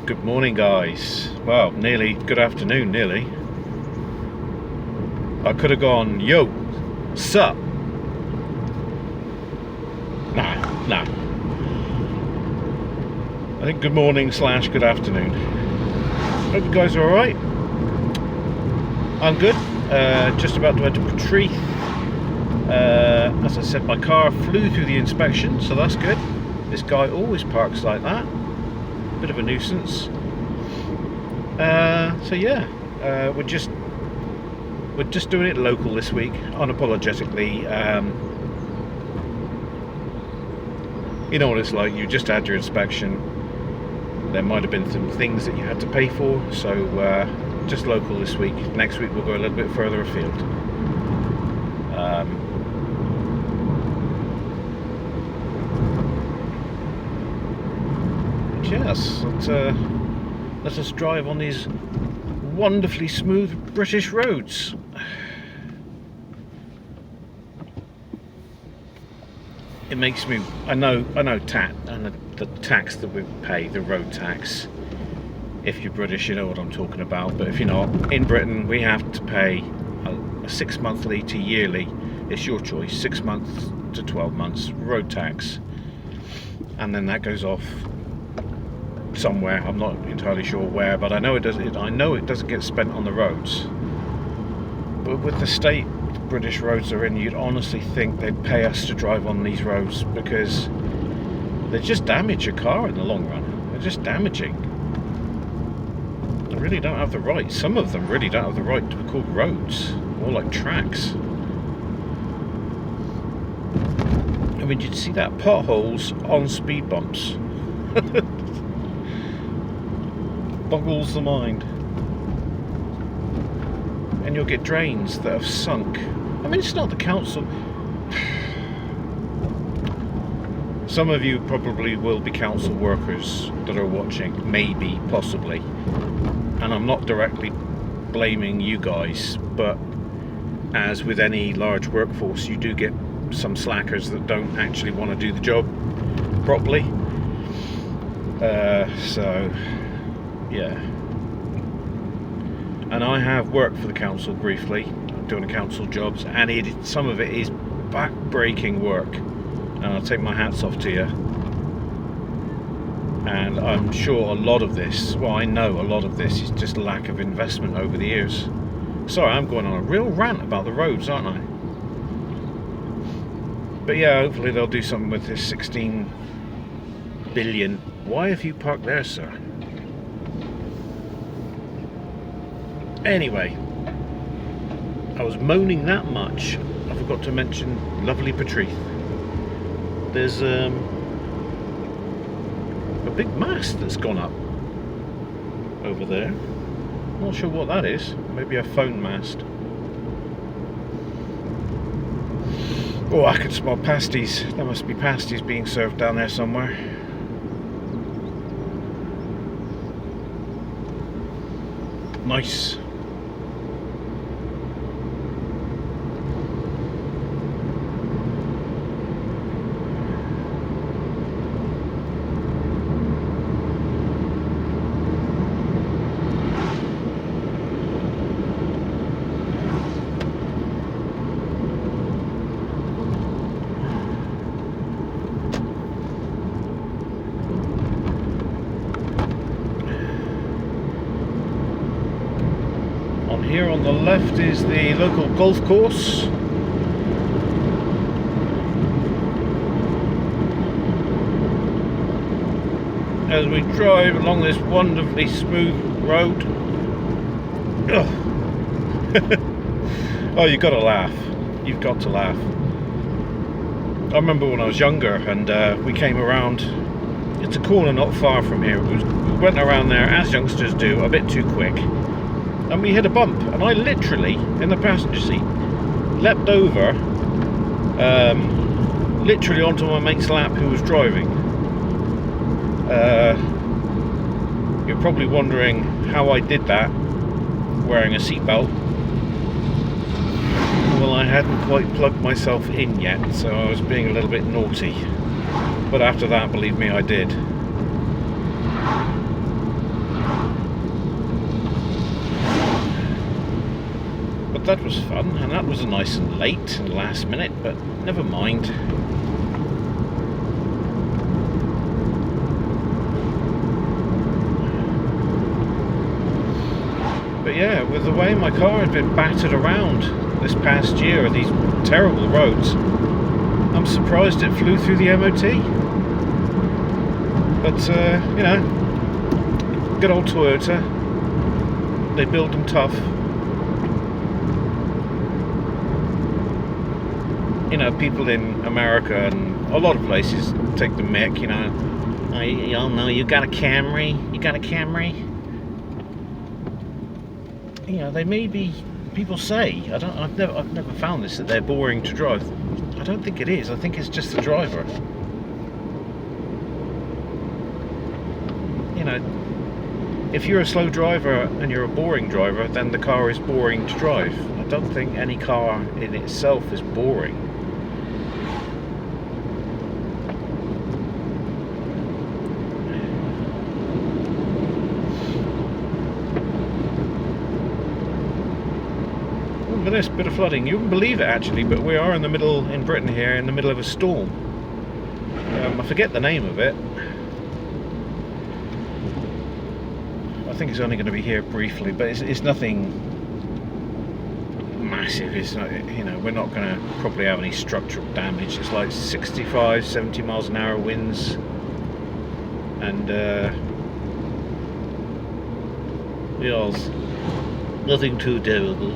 Good morning, guys. Well, nearly good afternoon, nearly. I could have gone, yo, sup? Nah. I think good morning / good afternoon. Hope you guys are alright. I'm good. Just about to head to Portreath. As I said, my car flew through the inspection, so that's good. This guy always parks like that. Bit of a nuisance. So yeah, we're just doing it local this week, unapologetically. You know what it's like. You just had your inspection. There might have been some things that you had to pay for, so just local this week. Next week we'll go a little bit further afield. Yes, let us drive on these wonderfully smooth British roads. It makes me, I know the tax that we pay, the road tax. If you're British, you know what I'm talking about, but if you're not, in Britain we have to pay a 6 monthly to yearly, it's your choice, 6 months to 12 months road tax, and then that goes off somewhere. I'm not entirely sure where, but I know it doesn't get spent on the roads. But with the state British roads are in, you'd honestly think they'd pay us to drive on these roads, because they just damage your car in the long run. They're just damaging. They really don't have the right. Some of them really don't have the right to be called roads, more like tracks. I mean, you'd see that potholes on speed bumps. Boggles the mind. And you'll get drains that have sunk. I mean, it's not the council. Some of you probably will be council workers that are watching, maybe, possibly. And I'm not directly blaming you guys, but as with any large workforce, you do get some slackers that don't actually want to do the job properly. So yeah, and I have worked for the council briefly, doing council jobs, and some of it is back-breaking work, and I'll take my hats off to you. And I'm sure a lot of this, well, I know a lot of this is just lack of investment over the years. Sorry, I'm going on a real rant about the roads, aren't I? But yeah, hopefully they'll do something with this 16 billion. Why have you parked there, sir? Anyway, I was moaning that much, I forgot to mention lovely Portreath. There's a big mast that's gone up over there. Not sure what that is. Maybe a phone mast. Oh, I can smell pasties. There must be pasties being served down there somewhere. Nice. Here on the left is the local golf course. As we drive along this wonderfully smooth road. Oh, you've got to laugh. You've got to laugh. I remember when I was younger and we came around. It's a corner not far from here. We went around there, as youngsters do, a bit too quick. And we hit a bump, and I literally, in the passenger seat, leapt over, literally onto my mate's lap who was driving. You're probably wondering how I did that, wearing a seatbelt. Well, I hadn't quite plugged myself in yet, so I was being a little bit naughty. But after that, believe me, I did. that was fun, and that was nice and late and last minute, but never mind. But yeah, with the way my car had been battered around this past year, these terrible roads, I'm surprised it flew through the MOT. But you know, good old Toyota, they build them tough. You know, people in America and a lot of places take the mick, you know. Oh no, you got a Camry, you got a Camry. You know, they may be, people say, I've never found this, that they're boring to drive. I don't think it is. I think it's just the driver. You know, if you're a slow driver and you're a boring driver, then the car is boring to drive. I don't think any car in itself is boring. Look at this bit of flooding. You wouldn't believe it actually, but we are in the middle, in Britain here, in the middle of a storm. I forget the name of it. I think it's only going to be here briefly, but it's nothing massive. It's not, you know, we're not going to probably have any structural damage. It's like 65, 70 miles an hour winds, and yes, nothing too terrible.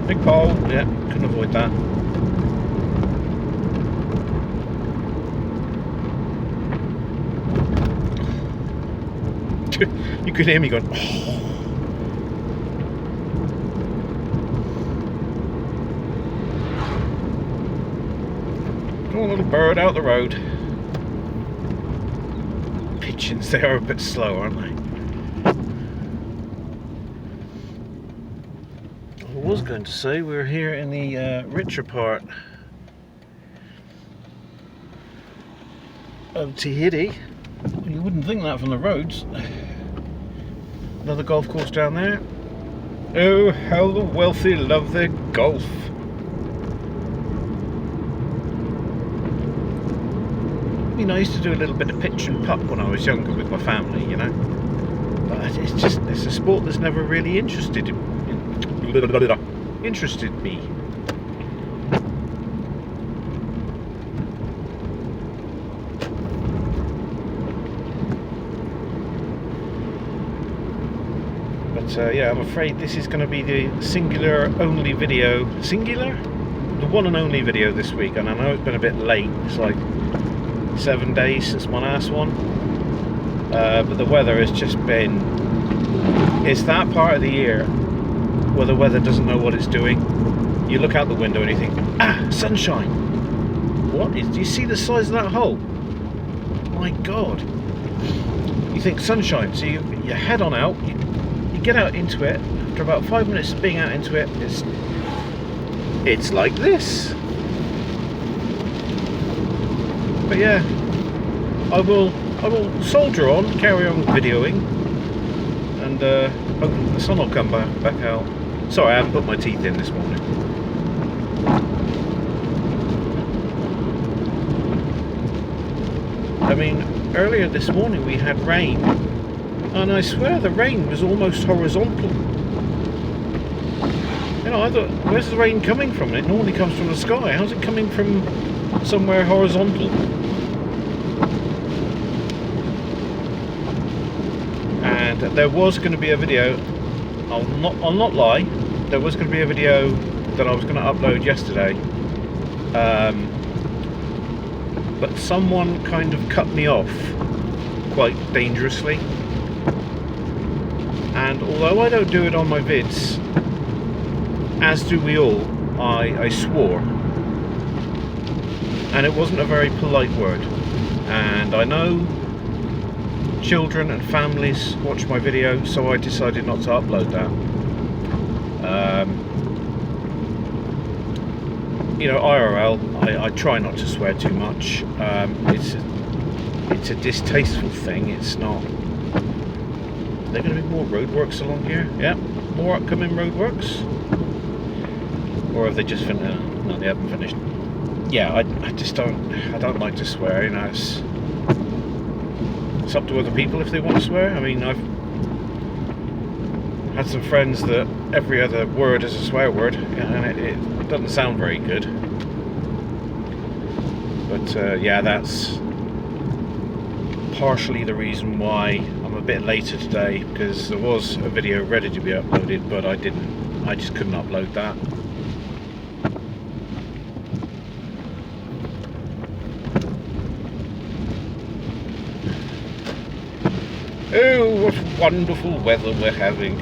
Big pole, yeah, couldn't avoid that. You could hear me going, oh. Come on, little bird, out the road. Pigeons, they are a bit slow, aren't they? I was going to say we're here in the richer part of Tahiti. You wouldn't think that from the roads. Another golf course down there. Oh, how the wealthy love their golf. You know, I used to do a little bit of pitch and putt when I was younger with my family, you know. But it's a sport that's never really interested me. But yeah, I'm afraid this is going to be the singular only video. Singular? The one and only video this week, and I know it's been a bit late. It's like 7 days since my last one. But the weather has just been... It's that part of the year where the weather doesn't know what it's doing. You look out the window and you think, ah, sunshine. What? Do you see the size of that hole? My God. You think sunshine, so you head on out, you get out into it. After about 5 minutes of being out into it, it's like this. But yeah, I will soldier on, carry on videoing, and hopefully the sun will come back out. Sorry, I haven't put my teeth in this morning. I mean, earlier this morning we had rain, and I swear the rain was almost horizontal. You know, I thought, where's the rain coming from? It normally comes from the sky. How's it coming from somewhere horizontal? And there was going to be a video. I'll not lie. There was going to be a video that I was going to upload yesterday, but someone kind of cut me off quite dangerously. And although I don't do it on my vids, as do we all, I swore, and it wasn't a very polite word. And I know children and families watch my video, so I decided not to upload that. You know, IRL, I try not to swear too much. it's a distasteful thing. It's not. Are there going to be more roadworks along here? Yeah, more upcoming roadworks. Or have they just finished? No, they haven't finished. Yeah, I just don't. I don't like to swear. You know, it's up to other people if they want to swear. I mean, I've had some friends that every other word is a swear word, and it doesn't sound very good. But yeah, that's partially the reason why I'm a bit later today, because there was a video ready to be uploaded, but I didn't. I just couldn't upload that. Oh, what wonderful weather we're having.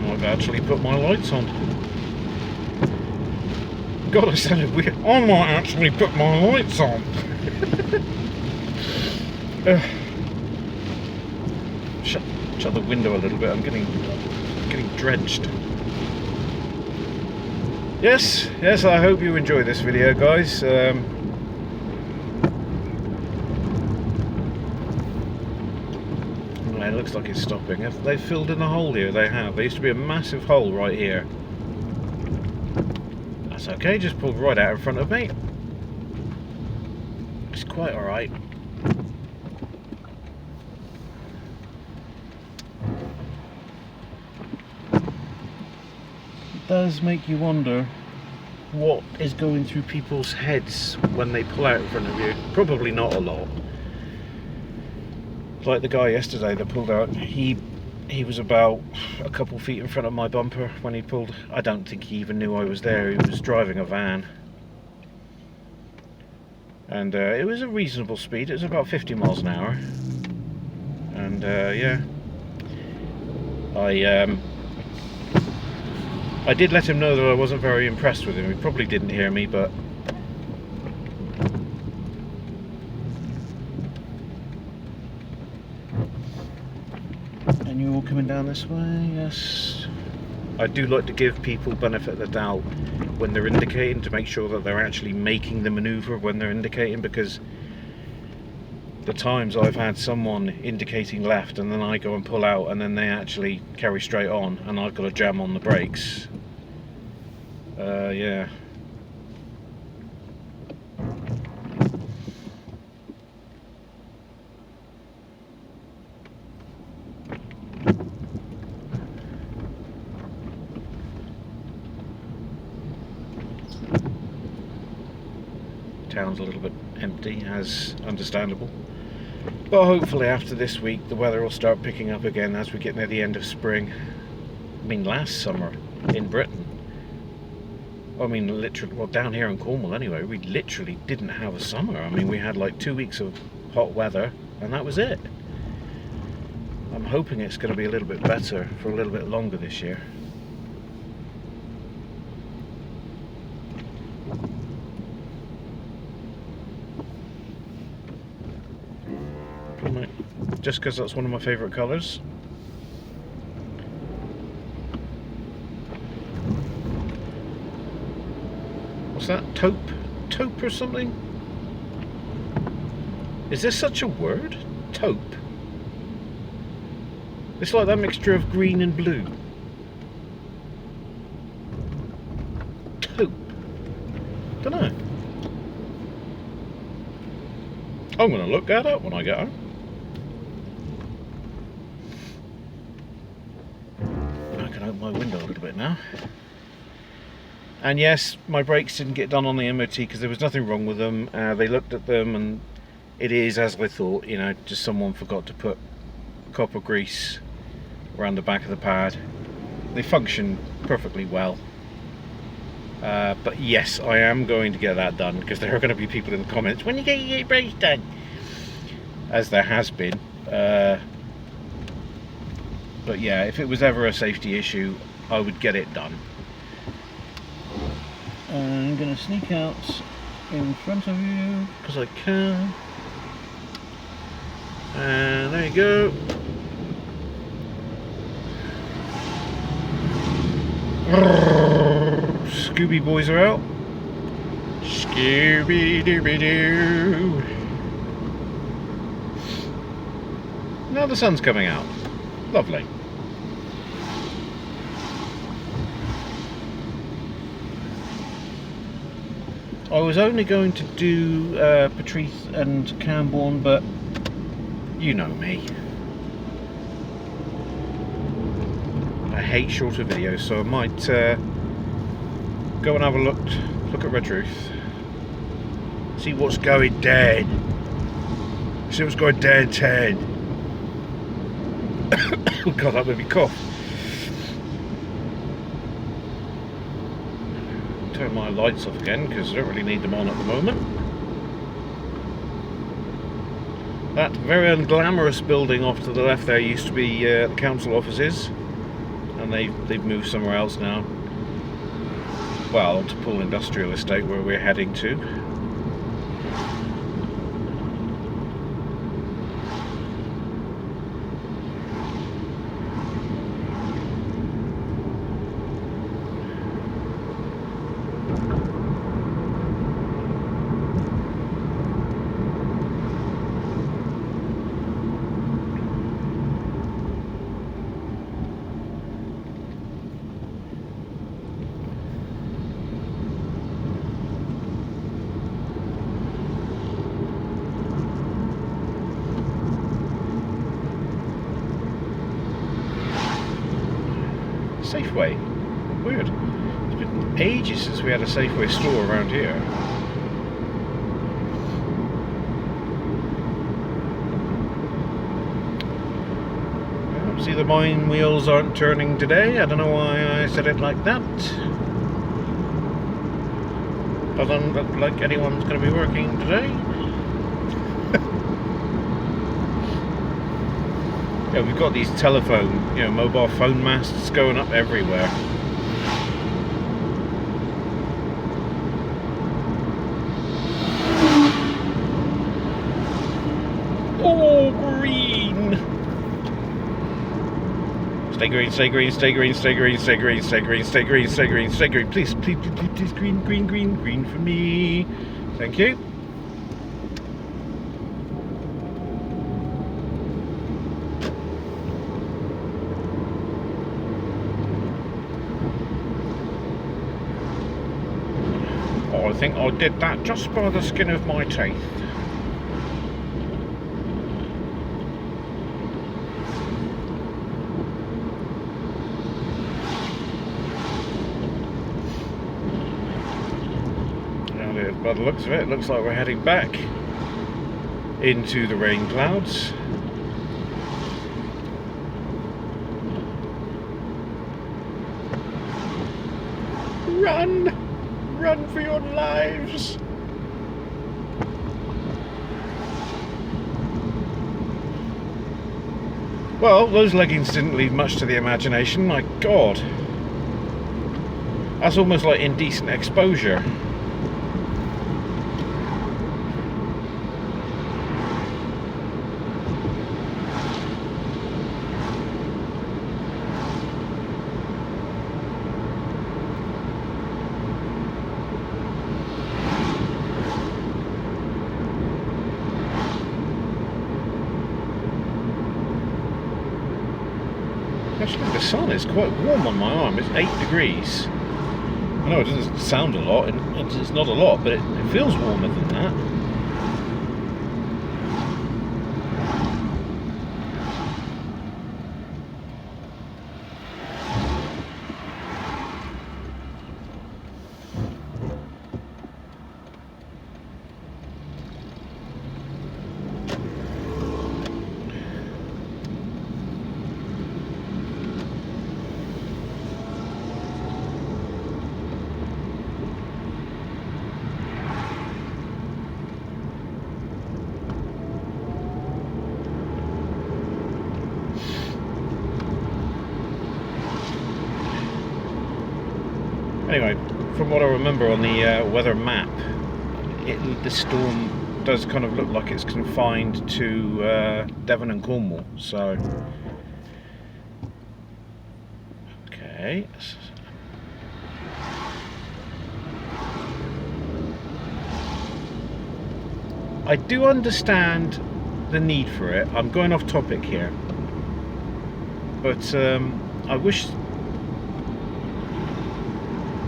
I've actually put my lights on. God, I sounded weird. I might actually put my lights on. Shut the window a little bit. I'm getting dredged. Yes, I hope you enjoy this video, guys. It looks like it's stopping. Have they filled in a hole here? They have. There used to be a massive hole right here. That's okay, just pulled right out in front of me. It's quite alright. Does make you wonder what is going through people's heads when they pull out in front of you. Probably not a lot. Like the guy yesterday that pulled out, he was about a couple feet in front of my bumper when he pulled. I don't think he even knew I was there. He was driving a van, and it was a reasonable speed. It was about 50 miles an hour, and yeah, I did let him know that I wasn't very impressed with him. He probably didn't hear me, but and you're all coming down this way. Yes, I do like to give people benefit of the doubt when they're indicating, to make sure that they're actually making the maneuver when they're indicating, because the times I've had someone indicating left and then I go and pull out and then they actually carry straight on and I've got to jam on the brakes. Yeah. Town's a little bit empty, as understandable. But hopefully after this week the weather will start picking up again as we get near the end of spring. I mean, last summer in Britain, I mean literally, well, down here in Cornwall anyway, we literally didn't have a summer. I mean, we had like 2 weeks of hot weather and that was it. I'm hoping it's going to be a little bit better for a little bit longer this year. Just because that's one of my favourite colours. What's that? Taupe? Taupe or something? Is there such a word? Taupe? It's like that mixture of green and blue. Taupe? Dunno. I'm going to look that up when I get home. I can open my window a little bit now. And yes, my brakes didn't get done on the MOT because there was nothing wrong with them. They looked at them and it is as I thought, you know, just someone forgot to put copper grease around the back of the pad. They function perfectly well. But yes, I am going to get that done because there are going to be people in the comments, when you get your brakes done? As there has been. But yeah, if it was ever a safety issue, I would get it done. I'm going to sneak out in front of you because I can. And there you go. Scooby boys are out. Scooby-Dooby-Doo. Now the sun's coming out. Lovely. I was only going to do Patrice and Camborne, but you know me. I hate shorter videos, so I might go and have a look at Redruth. See what's going down. See what's going downtown. Oh god, that made me cough. Turn my lights off again because I don't really need them on at the moment. That very unglamorous building off to the left there used to be the council offices, and they've moved somewhere else now. Well, to Poole Industrial Estate, where we're heading to. Safeway. Weird. It's been ages since we had a Safeway store around here. Well, see, the mine wheels aren't turning today. I don't know why I said it like that. Doesn't look like anyone's going to be working today. Yeah, we've got these telephone, mobile phone masts going up everywhere. Oh, green! Stay green, stay green, stay green, stay green, stay green, stay green, stay green, stay green, stay green. Please, please, please, please, green, green, green, green for me. Thank you. I think I did that just by the skin of my teeth. And by the looks of it, it looks like we're heading back into the rain clouds. Run! Run for your lives! Well, those leggings didn't leave much to the imagination, my god. That's almost like indecent exposure. Actually, the sun is quite warm on my arm. It's 8 degrees. I know it doesn't sound a lot, and it's not a lot, but it feels warmer than that. Anyway, from what I remember on the weather map, the storm does kind of look like it's confined to Devon and Cornwall, so... Okay. I do understand the need for it. I'm going off topic here, but I wish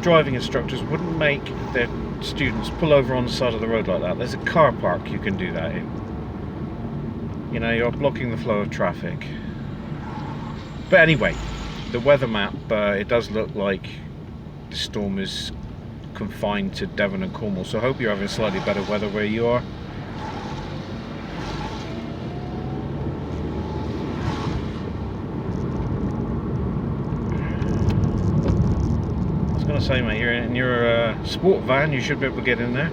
driving instructors wouldn't make their students pull over on the side of the road like that. There's a car park you can do that in. You know, you're blocking the flow of traffic. But anyway, the weather map, it does look like the storm is confined to Devon and Cornwall, so I hope you're having slightly better weather where you are. I was going to say, mate, you're in your sport van, you should be able to get in there.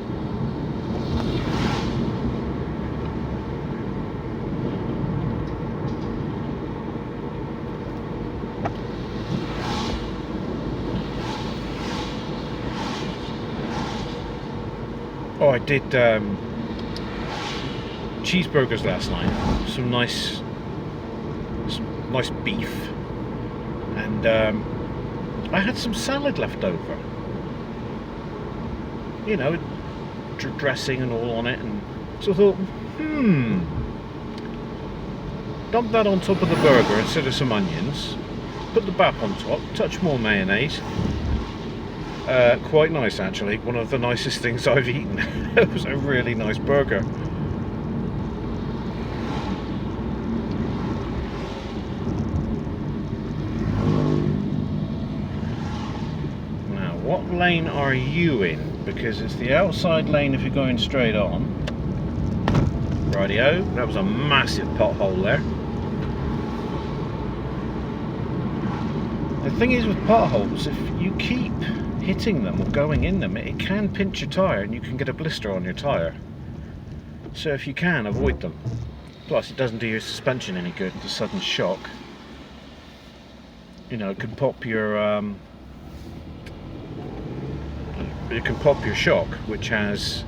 Oh, I did cheeseburgers last night. Some nice beef, and I had some salad left over. You know, dressing and all on it, and so I thought, dump that on top of the burger instead of some onions. Put the bap on top. Touch more mayonnaise. Quite nice, actually. One of the nicest things I've eaten. It was a really nice burger. Now, what lane are you in? Because it's the outside lane if you're going straight on. Rightio. That was a massive pothole there. The thing is with potholes, if you keep hitting them or going in them, it can pinch your tyre and you can get a blister on your tyre. So if you can, avoid them. Plus, it doesn't do your suspension any good, the sudden shock. You know, it can pop your shock, which has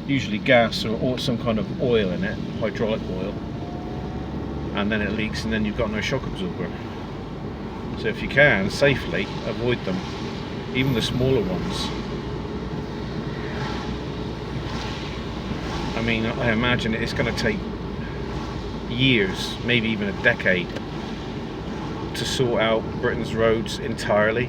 usually gas or some kind of oil in it, hydraulic oil, and then it leaks and then you've got no shock absorber. So if you can, safely avoid them. Even the smaller ones. I mean, I imagine it's going to take years, maybe even a decade, to sort out Britain's roads entirely.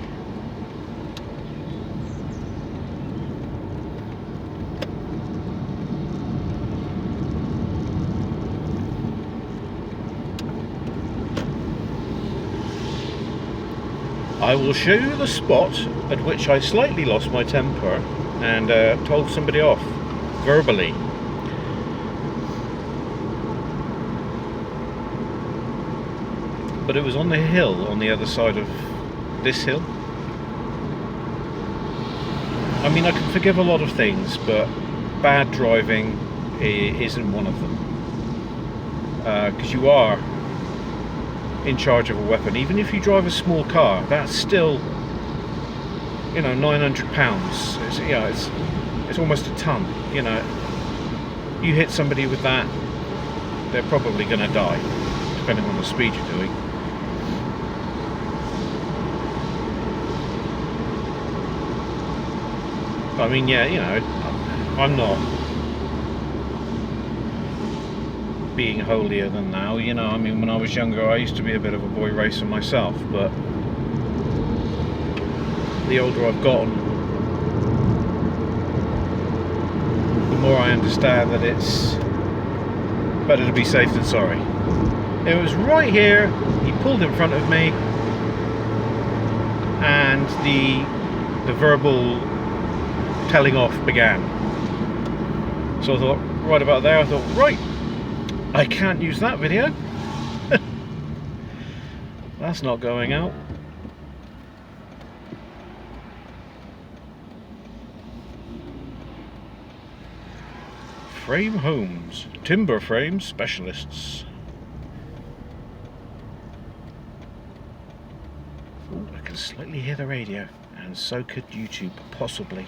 I will show you the spot at which I slightly lost my temper and told somebody off, verbally. But it was on the hill on the other side of this hill. I mean, I can forgive a lot of things, but bad driving isn't one of them. Because you are in charge of a weapon. Even if you drive a small car, that's still, you know, 900 pounds. It's, you know, it's almost a ton. You know, you hit somebody with that, they're probably going to die, depending on the speed you're doing. I mean, yeah, you know, I'm not being holier than thou, you know. I mean, when I was younger, I used to be a bit of a boy racer myself, but the older I've gotten, the more I understand that it's better to be safe than sorry. It was right here, he pulled in front of me, and the verbal telling off began. So I thought, right about there, I thought, right, I can't use that video. That's not going out. Frame Homes, timber frame specialists. Ooh, I can slightly hear the radio, and so could YouTube, possibly.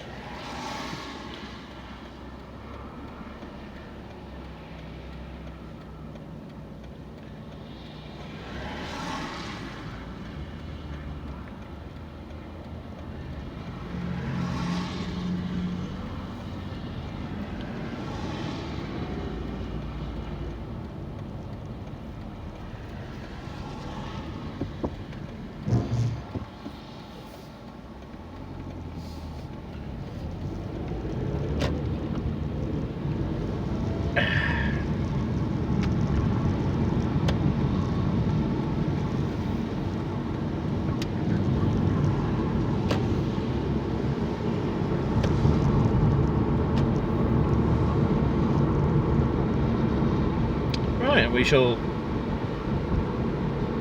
Right, we shall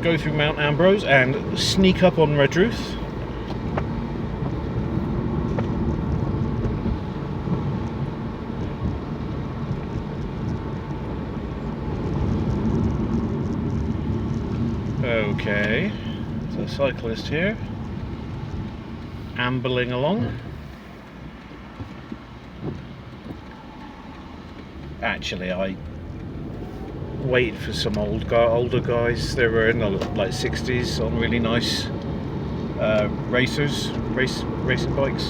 go through Mount Ambrose and sneak up on Redruth. Okay, so cyclist here, ambling along. Actually, I waited for some older guys. They were in the like 60s on really nice racing bikes,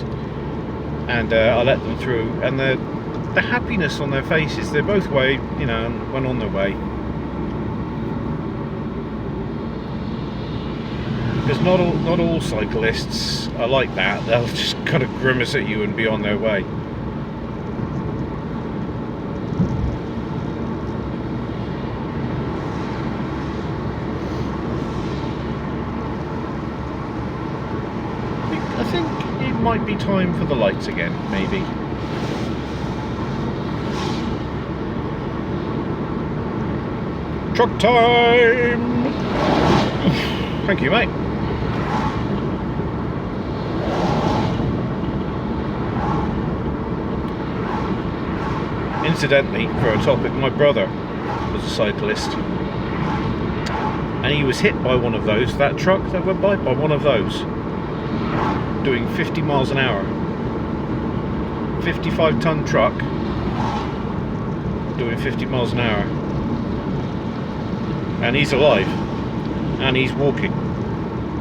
and I let them through. And the happiness on their faces, they both waved, you know, and went on their way. Because not all cyclists are like that. They'll just kind of grimace at you and be on their way. I think it might be time for the lights again, maybe. Truck time! Thank you, mate. Incidentally, for a topic, my brother was a cyclist, and he was hit by one of those, that truck that went by one of those, doing 50 miles an hour. 55-ton truck doing 50 miles an hour, and he's alive and he's walking.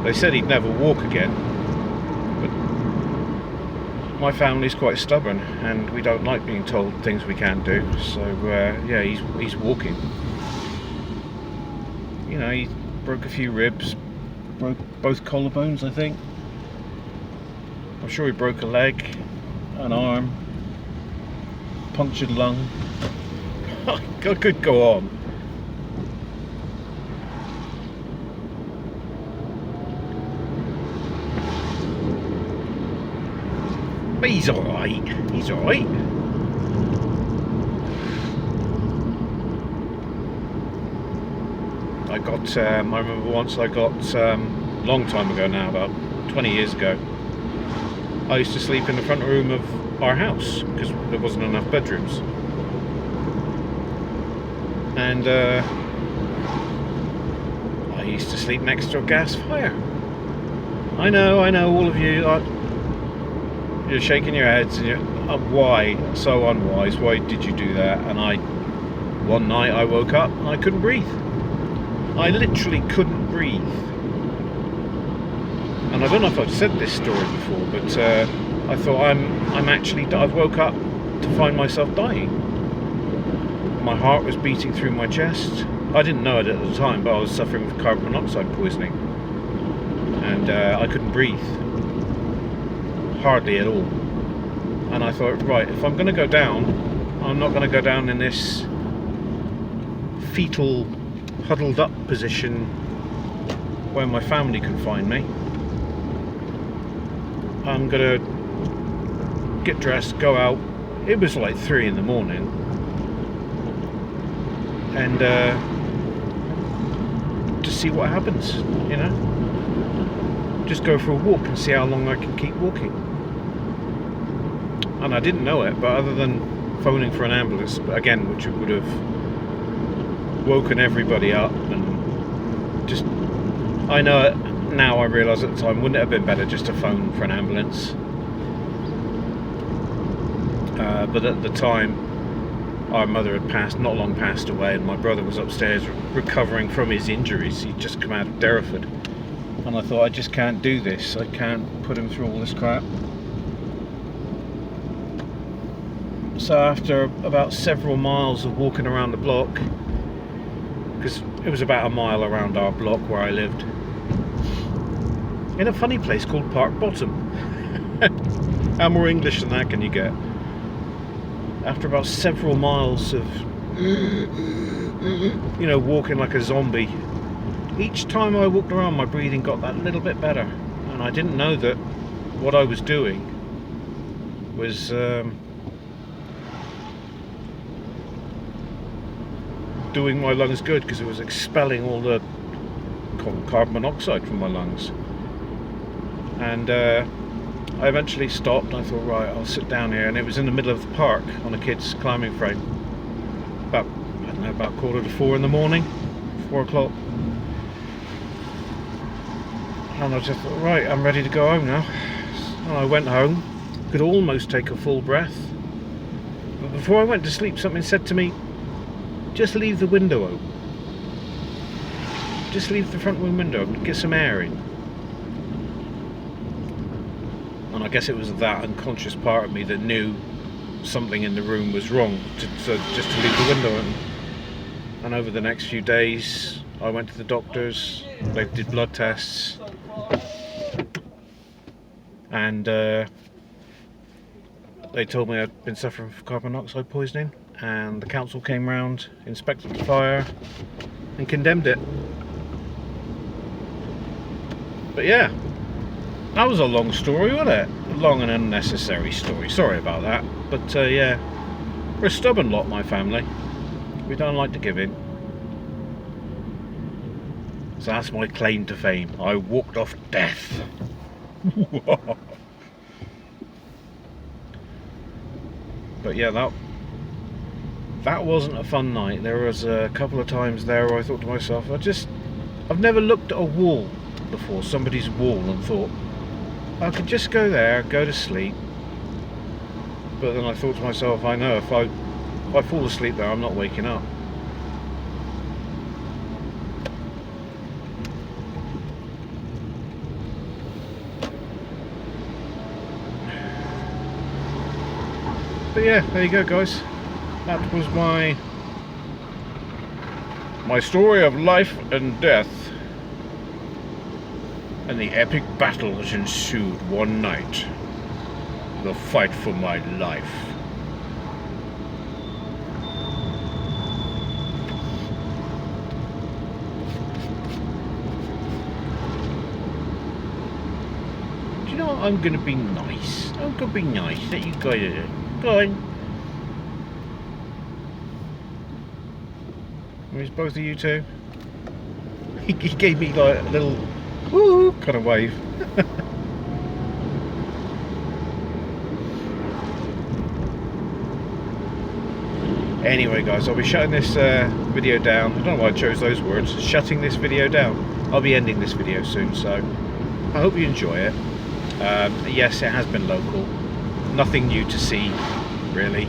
They said he'd never walk again, but my family's quite stubborn and we don't like being told things we can't do, so yeah, he's walking. You know, he broke a few ribs, broke both collarbones, I think. I'm sure he broke a leg, an arm, punctured lung. I could go on. But he's alright. He's alright. I remember once I got, long time ago now, about 20 years ago, I used to sleep in the front room of our house because there wasn't enough bedrooms. And I used to sleep next to a gas fire. I know, all of you, you're shaking your heads and you're, why? So unwise, why did you do that? And one night I woke up and I couldn't breathe. I literally couldn't breathe. And I don't know if I've said this story before, but I thought I've woke up to find myself dying. My heart was beating through my chest. I didn't know it at the time, but I was suffering with carbon monoxide poisoning. And I couldn't breathe. Hardly at all. And I thought, right, if I'm going to go down, I'm not going to go down in this fetal, huddled up position where my family can find me. I'm going to get dressed, go out. It was like 3 in the morning. And just see what happens, you know? Just go for a walk and see how long I can keep walking. And I didn't know it, but other than phoning for an ambulance, again, which would have woken everybody up, and just, I know it now, I realise at the time, wouldn't it have been better just to phone for an ambulance? But at the time, our mother had not long passed away, and my brother was upstairs recovering from his injuries. He'd just come out of Derriford. And I thought, I just can't do this. I can't put him through all this crap. So after about several miles of walking around the block, because it was about a mile around our block where I lived, in a funny place called Park Bottom. How more English than that can you get? After about several miles of, you know, walking like a zombie, each time I walked around, my breathing got that little bit better, and I didn't know that what I was doing was doing my lungs good because it was expelling all the carbon monoxide from my lungs. And I eventually stopped and I thought, right, I'll sit down here, and it was in the middle of the park on a kid's climbing frame. About, I don't know, about 3:45 in the morning, 4 o'clock. And I just thought, right, I'm ready to go home now. And I went home, could almost take a full breath. But before I went to sleep, something said to me, just leave the window open. Just leave the front room window open, get some air in. And I guess it was that unconscious part of me that knew something in the room was wrong, just to leave the window open. And over the next few days, I went to the doctors, they did blood tests, and they told me I'd been suffering from carbon monoxide poisoning, and the council came round, inspected the fire, and condemned it. But yeah, that was a long story, wasn't it? A long and unnecessary story. Sorry about that. But yeah, we're a stubborn lot, my family. We don't like to give in. So that's my claim to fame. I walked off death. But yeah, that wasn't a fun night. There was a couple of times there where I thought to myself, I've never looked at a wall before, somebody's wall, and thought I could just go there, go to sleep. But then I thought to myself, I know if I fall asleep there, I'm not waking up. But yeah, there you go, guys. That was my story of life and death, and the epic battle that ensued one night. The fight for my life. Do you know what? I'm gonna be nice. I'm gonna be nice. Let you guys go on. Where's both of you two? He gave me like a little woo kind of wave. Anyway, guys, I'll be shutting this video down. I don't know why I chose those words. Shutting this video down. I'll be ending this video soon, so I hope you enjoy it. Yes, it has been local. Nothing new to see, really.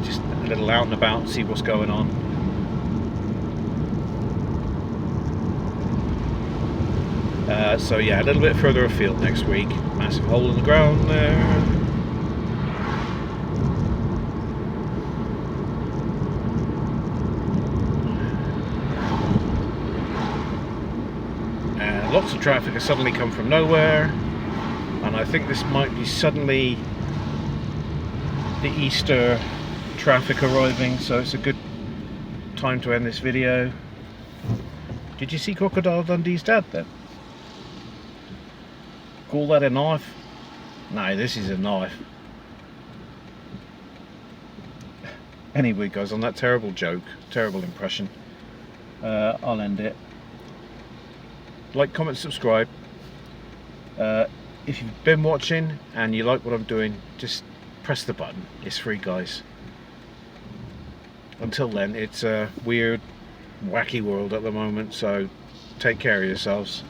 Just a little out and about, see what's going on. So yeah, a little bit further afield next week. Massive hole in the ground there. And lots of traffic has suddenly come from nowhere, and I think this might be suddenly the Easter traffic arriving, so it's a good time to end this video. Did you see Crocodile Dundee's dad then? Call that a knife? No, this is a knife. Anyway, guys, on that terrible joke, terrible impression, I'll end it. Like, comment, subscribe. If you've been watching and you like what I'm doing, just press the button. It's free, guys. Until then, it's a weird, wacky world at the moment, so take care of yourselves.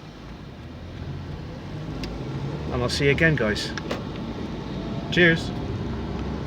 And I'll see you again, guys. Cheers.